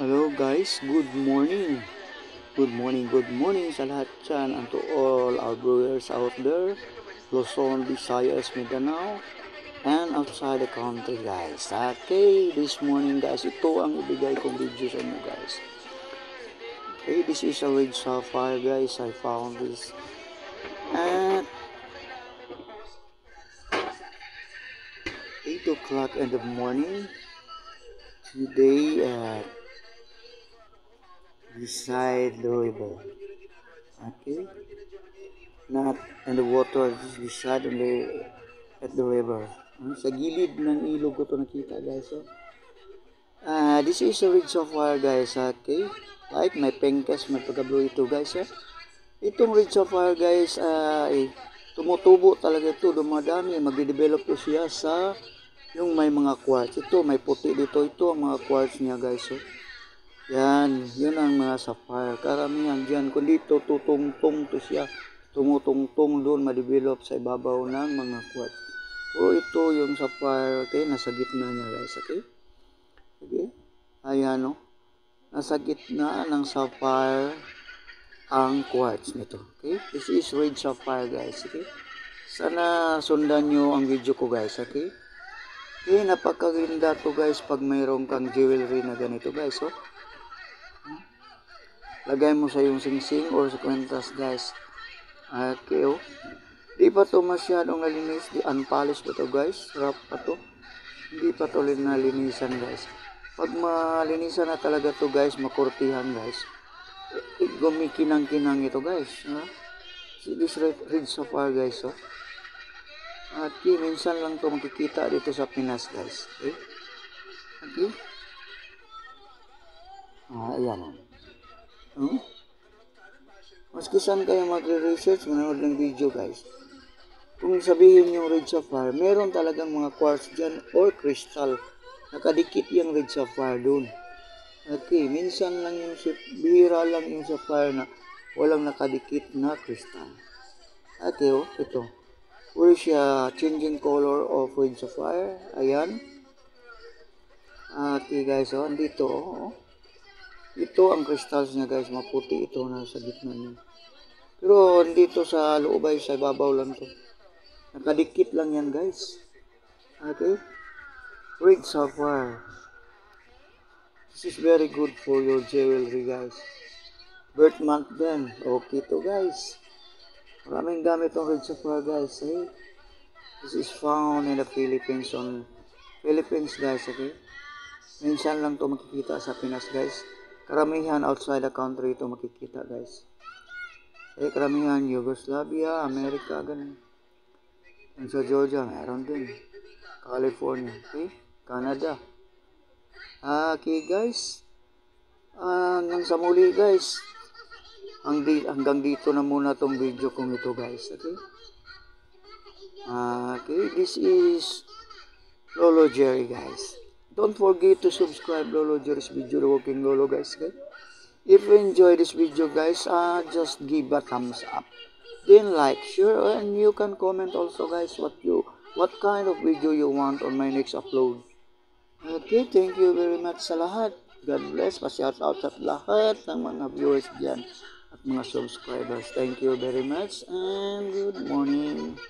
Hello guys, good morning. Good morning sa lahat dyan and to all our viewers out there, Luzon, Visayas, Mindanao, and outside the country guys. Okay, this morning guys, ito ang ibigay kong video sa inyo guys. Okay, this is a red sapphire guys. I found this at 8 o'clock in the morning today at beside the river. Okay, not in the water, just beside at the river. Sa gilid ng ilog ko to nakita guys. This is a red sapphire guys. Okay, like may pengkes, may pagkablo ito guys. Itong red sapphire guys ay tumutubo talaga ito, dumadami, magde-develop to siya sa yung may mga quartz. Ito may puti dito, ito ang mga quartz niya guys. Yan, yun ang mga sapphire. Karamihan dyan, kung dito tutungtong to siya, tumutungtong doon, ma-develop sa ibabaw ng mga quartz. Pero ito yung sapphire, okay, nasa gitna niya guys, okay? Okay, ayan o, nasa gitna ng sapphire ang quartz nito, okay? This is red sapphire guys, okay? Sana sundan nyo ang video ko guys, okay? Okay, napakaganda to guys pag mayroong kang jewelry na ganito guys, oh. Lagay mo sa yung singsing or sa kwentas guys. Okay, oh. Di pa to masyadong nalinis, di unpolished pa to guys. Rough pa to. Hindi pa to nalinisan guys. Pag malinisan na talaga to guys, makurtihan guys. Gumikinang-kinang ito guys. See this red sapphire guys, oh. At minsan lang to makikita dito sa Pinas guys. Okay? Okay? Ayan. Maski saan kayo magre-research, manood ng video guys. Kung sabihin yung red sapphire, meron talagang mga quartz dyan or crystal. Nakadikit yung red sapphire dun. Okay, minsan lang yung bihira lang yung sapphire na walang nakadikit na crystal. Okay, oh, ito. Where siya changing color of red sapphire. Ayan. Okay guys, oh, andito, oh. Ito ang crystals niya guys, maputi ito na sa gitna niya. Pero dito sa loob ay sa ibabaw lang to. Nakadikit lang yan guys. Okay? Red sapphire. This is very good for your jewelry guys. Birth month din. Okay to guys. Maraming gamit ang red sapphire guys. Eh? This is found in the Philippines guys. Okay? Minsan lang to makikita sa Pinas guys. Karamihan outside the country ito makikita guys. Karamihan Yugoslavia, Amerika, ganun. And sa Georgia, meron din. California, okay? Canada. Okay guys. Hanggang sa muli guys. Hanggang dito na muna tong video kong ito guys. Okay? Okay, this is Lolo Jerry guys. Don't forget to subscribe Lolo Jerry's video, The Walking Lolo guys. Okay? If you enjoy this video guys, just give a thumbs up. Then like, share, and you can comment also guys what kind of video you want on my next upload. Okay, thank you very much sa lahat. God bless. Pa-shout out sa lahat ng mga viewers dyan at mga subscribers. Thank you very much and good morning.